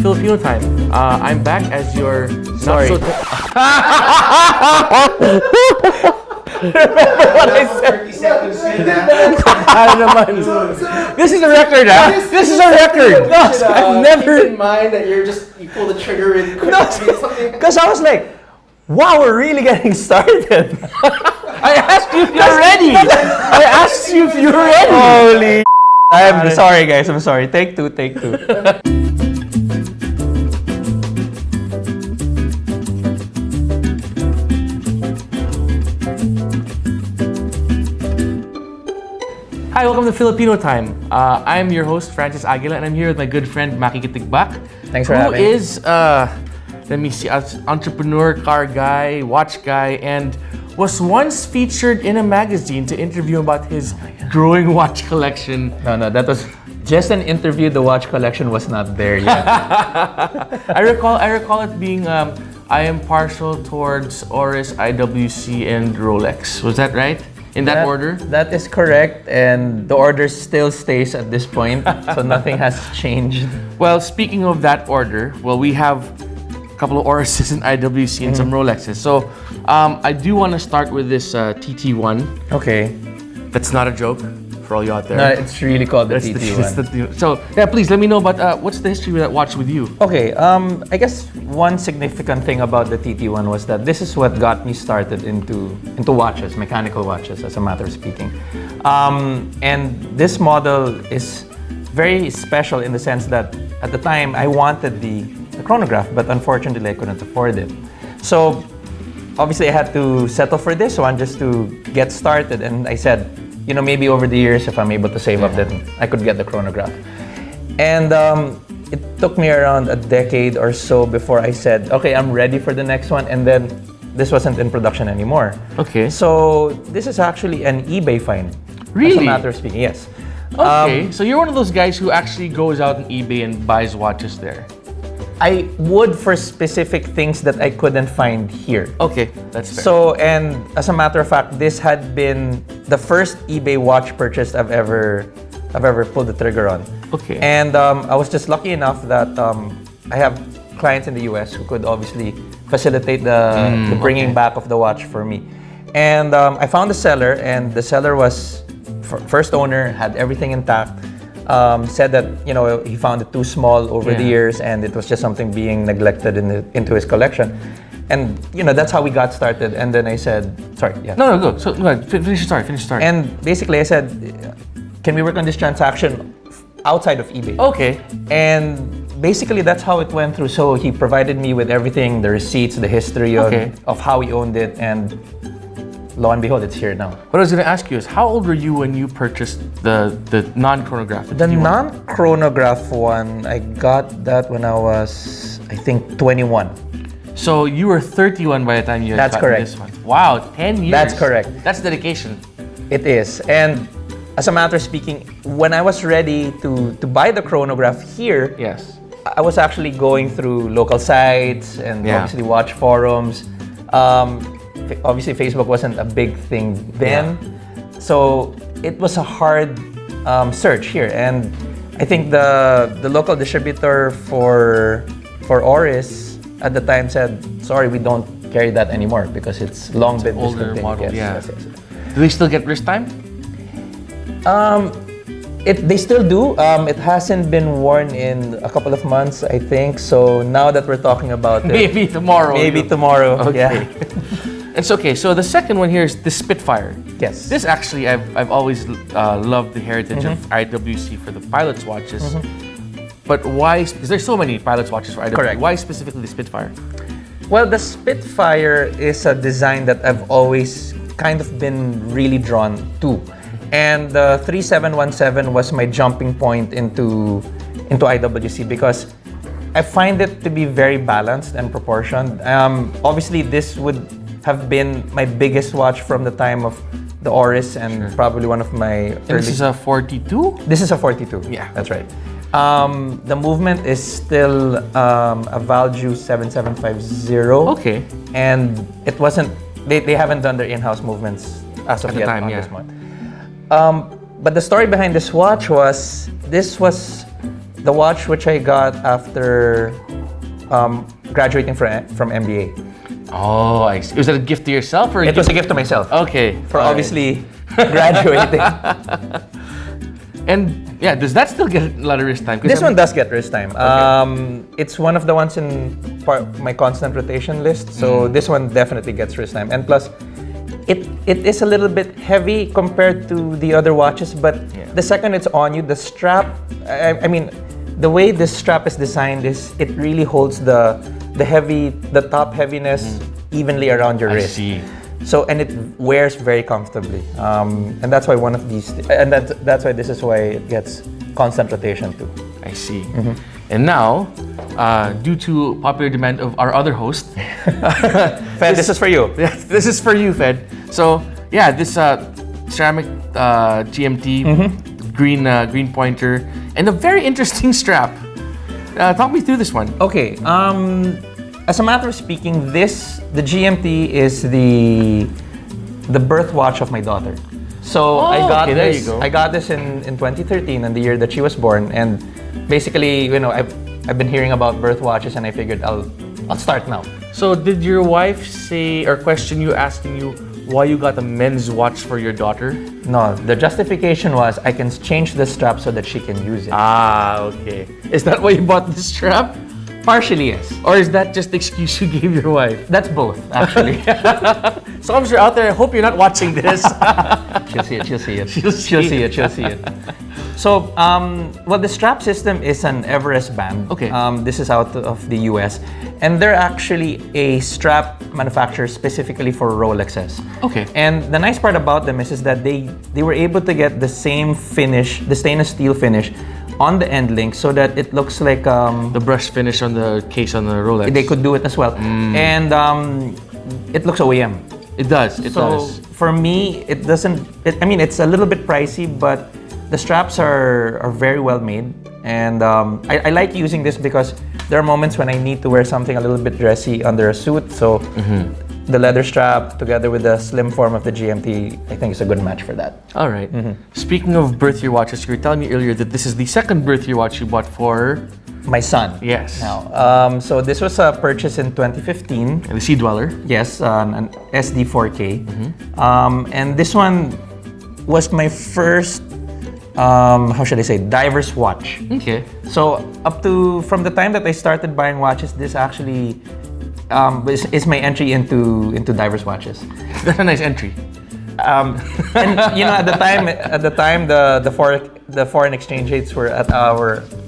Filipino time. I'm back as your Sorry. not so. Remember what I said? 30 seconds in This is a record, ah. This is a record. No, I've never. Keep in mind that you pull the trigger in quick. Because I was like, wow, we're really getting started. I asked you if you're ready. I asked you if you're ready. Holy I'm sorry, guys. I'm sorry. Take two. Hi, welcome to Filipino time. I'm your host, Francis Aguila, and I'm here with my good friend, Macky Katigbak. Thanks for having me. Who is, let me see, entrepreneur, car guy, watch guy, and was once featured in a magazine to interview about his growing watch collection. No, that was just an interview. The watch collection was not there yet. I recall it being, I am partial towards Oris, IWC, and Rolex. Was that right? In that order? That is correct, and the order still stays at this point, so nothing has changed. Well, speaking of that order, we have a couple of Orises and IWC and some Rolexes. So I do want to start with this TT1. Okay. That's not a joke for all you out there. No, it's really called the That's TT1. So yeah, please let me know about what's the history of that watch with you. Okay, I guess one significant thing about the TT1 was that this is what got me started into watches, mechanical watches, as a matter of speaking. And this model is very special in the sense that at the time I wanted the chronograph, but unfortunately I couldn't afford it. So obviously I had to settle for this one just to get started, and I said, maybe over the years, if I'm able to save up, then I could get the chronograph. And it took me around a decade or so before I said, okay, I'm ready for the next one. And then this wasn't in production anymore. Okay. So this is actually an eBay find. Really? As a matter of speaking, yes. Okay, so you're one of those guys who actually goes out on eBay and buys watches there. I would for specific things that I couldn't find here. Okay, that's fair. So, and as a matter of fact, this had been the first eBay watch purchase I've ever pulled the trigger on. Okay. And I was just lucky enough that I have clients in the US who could obviously facilitate the bringing back of the watch for me. And I found the seller, and the seller was first owner, had everything intact. Said that he found it too small over the years, and it was just something being neglected into his collection, and that's how we got started. And then I said, sorry, yeah. No, go. So go ahead. Finish your story. And basically, I said, can we work on this transaction outside of eBay? Okay. And basically, that's how it went through. So he provided me with everything, the receipts, the history of how he owned it, and lo and behold, it's here now. What I was going to ask you is, how old were you when you purchased the non-chronograph? The non-chronograph one, I got that when I was, I think, 21. So you were 31 by the time you had That's gotten correct. this one. Wow, 10 years. That's correct. That's dedication. It is. And as a matter of speaking, when I was ready to buy the chronograph here, Yes. I was actually going through local sites and obviously watch forums. Obviously, Facebook wasn't a big thing then. So it was a hard search here. And I think the local distributor for Oris at the time said, sorry, we don't carry that anymore because it's long been older discontinued. model, Yes. Do they still get wrist time? They still do. It hasn't been worn in a couple of months, I think. So now that we're talking about it, Maybe tomorrow. maybe tomorrow. Okay. Yeah. It's okay. So the second one here is the Spitfire. Yes. This actually, I've always loved the heritage of IWC for the pilot's watches. But why? Because there's so many pilot's watches for IWC. Correct. Why specifically the Spitfire? Well, the Spitfire is a design that I've always kind of been really drawn to. And the 3717 was my jumping point into IWC because I find it to be very balanced and proportioned. Obviously, this would have been my biggest watch from the time of the Oris and probably one of my And this is a 42? This is a 42. Yeah. That's right. The movement is still a Valju 7750. Okay. And it wasn't, they haven't done their in-house movements as of At the yet time, on yeah. this one. But the story behind this watch was, this was the watch which I got after graduating from MBA. Oh, I see. Was that a gift to yourself or It was a gift to myself. Okay. For all right. obviously graduating. And yeah, does that still get a lot of wrist time? 'Cause This I'm- one does get wrist time. It's one of the ones in my constant rotation list. So this one definitely gets wrist time. And plus, it is a little bit heavy compared to the other watches. But the second it's on you, the strap. I mean, the way this strap is designed is it really holds the top heaviness evenly around your I wrist. see. So and it wears very comfortably, and that's why one of these, and that's why this is why it gets constant rotation too. I see. And now, due to popular demand of our other host, Fed, this is for you. this is for you, Fed. So yeah, this ceramic GMT green pointer and a very interesting strap. Talk me through this one. Okay. As a matter of speaking, the GMT is the birth watch of my daughter. So I got okay, there this. you go. I got this in 2013, in the year that she was born, and basically, I've been hearing about birth watches, and I figured I'll start now. So did your wife say or question you, asking you why you got a men's watch for your daughter? No, the justification was I can change the strap so that she can use it. Ah, okay. Is that why you bought this strap? Partially, yes. Or is that just the excuse you gave your wife? That's both, actually. So I'm sure out there, I hope you're not watching this. She'll see it. She'll see it. She'll see it. She'll see it. So, well, the strap system is an Everest band. Okay. This is out of the US. And they're actually a strap manufacturer specifically for Rolexes. Okay. And the nice part about them is that they were able to get the same finish, the stainless steel finish, on the end link so that it looks like The brush finish on the case on the Rolex. they could do it as well. And it looks OEM. It does. It So does. for me, it doesn't. I mean, it's a little bit pricey, but the straps are very well made, and I like using this because there are moments when I need to wear something a little bit dressy under a suit. So the leather strap together with the slim form of the GMT, I think is a good match for that. All right. Speaking of birth year watches, you were telling me earlier that this is the second birth year watch you bought for My son. Yes. Now, so this was a purchase in 2015. the Sea Dweller. Yes, an SD4K. And this one was my first, how should I say, diver's watch. Okay. So from the time that I started buying watches, this actually is my entry into diver's watches. That's a nice entry. And at the time the foreign exchange rates were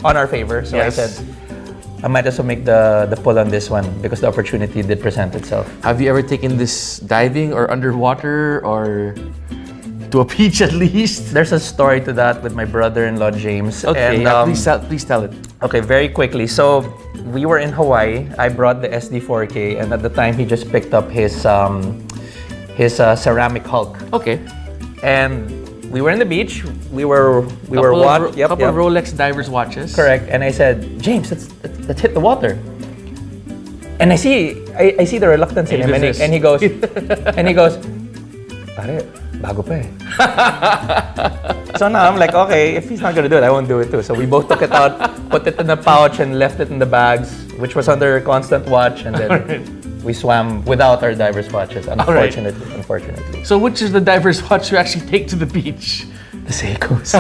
on our favor. So Yes. I said I might as well make the pull on this one because the opportunity did present itself. Have you ever taken this diving or underwater or to a beach at least? There's a story to that with my brother-in-law James. Okay, And, yeah, please tell it. Okay, very quickly. So we were in Hawaii. I brought the SD4K, and at the time he just picked up his ceramic Hulk. Okay. And we were in the beach. We were Couple of Rolex divers watches. Correct. And I said, James, let's hit the water. And I see the reluctance in him, and he goes, pare, bago pa eh. So now I'm like, okay, if he's not gonna do it, I won't do it too. So we both took it out, put it in the pouch, and left it in the bags, which was under constant watch, and then we swam without our diver's watches, unfortunately. So which is the diver's watch you actually take to the beach? The Seikos.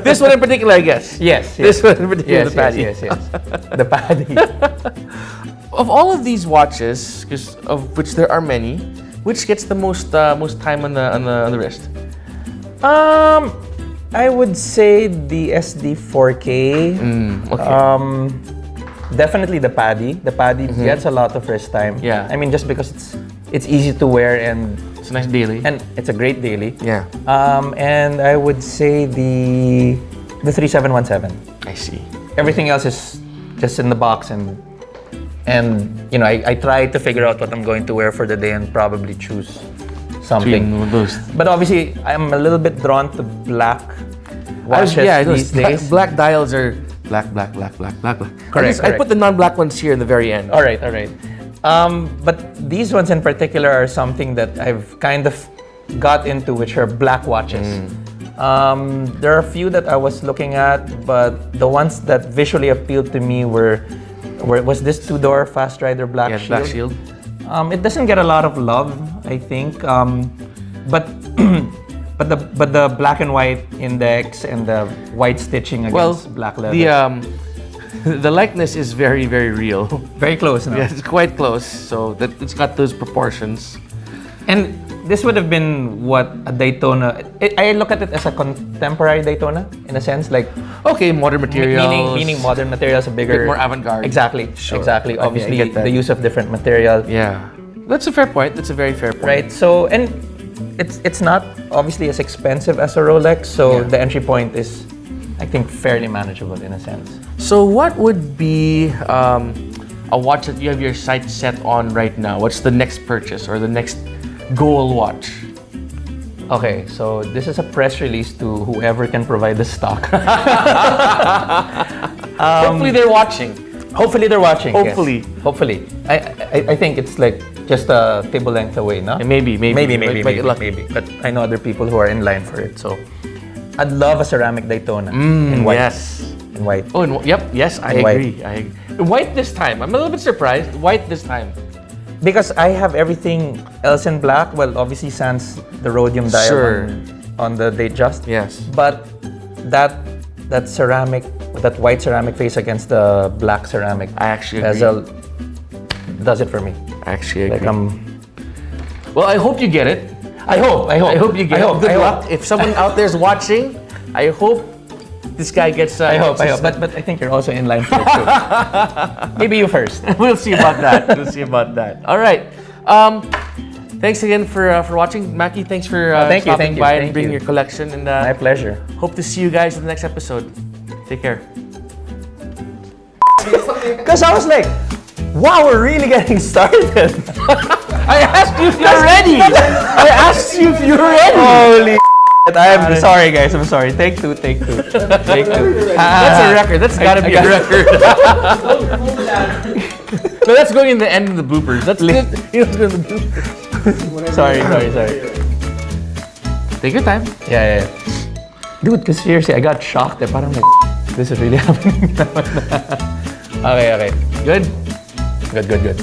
This one in particular, I guess. Yes. This one in particular, the Paddy. Yes. The Paddy. Of all of these watches, of which there are many, which gets the most time on the wrist? I would say the SD4K. Okay. Definitely the Paddy. The Paddy gets a lot of wrist time. Yeah. I mean, just because it's easy to wear and It's a nice daily. and it's a great daily. Yeah. And I would say the 3717. I see. Everything else is just in the box, and I try to figure out what I'm going to wear for the day and probably choose something. Between those. But obviously, I'm a little bit drawn to black watches these days. Black dials are black. Correct. I put the non-black ones here in the very end. All right. But these ones in particular are something that I've kind of got into, which are black watches. There are a few that I was looking at, but the ones that visually appealed to me was this two-door Fast Rider Black Yeah, Shield. Black Shield. It doesn't get a lot of love, I think, but but the black and white index and the white stitching against black leather. The likeness is very, very real. Very close now. Yeah, it's quite close. So that it's got those proportions. And this would have been what a Daytona. I look at it as a contemporary Daytona in a sense, like Okay, modern materials. meaning modern materials, a bigger, bit more avant-garde. Exactly, Sure. exactly. Okay, I Obviously, get that. the use of different material. Yeah, that's a fair point. That's a very fair point. Right. So and it's not obviously as expensive as a Rolex. So Yeah. the entry point is, I think, fairly manageable in a sense. So what would be a watch that you have your sights set on right now? What's the next purchase or the next goal watch? Okay, so this is a press release to whoever can provide the stock. Hopefully they're watching. Hopefully they're watching. yes. Hopefully. Hopefully. I think it's like just a table length away, no? Maybe. Maybe. Maybe. But I know other people who are in line for it. So I'd love a ceramic Daytona in white. Yes. In white. Oh, yep. Yes, I In white. agree. I agree. White this time. I'm a little bit surprised. White this time. Because I have everything else in black. Well, obviously sans the rhodium dial Sure. on the Datejust. Yes. But that ceramic, that white ceramic face against the black ceramic I actually agree. bezel does it for me. I actually agree. Like Well, I hope you get it. I hope you get it. Good luck. If someone out there's watching, I hope this guy gets. I hope. But I think you're also in line for it too. Maybe you first. We'll see about that. All right. Thanks again for watching, Macky. Thanks for stopping by and bringing your collection. And My pleasure. hope to see you guys in the next episode. Take care. Because I was like, wow, we're really getting started. I asked you if you're ready. I asked you if you're ready. Holy I am sorry, guys. I'm sorry. Take two. Take two. That's a record. That's gotta be a record. No, that's going in the end of the bloopers. That's it. You know, it's going in the bloopers. Sorry. Take your time. Yeah. Dude, because seriously, I got shocked. Parang like, this is really happening. Okay. Good. Good.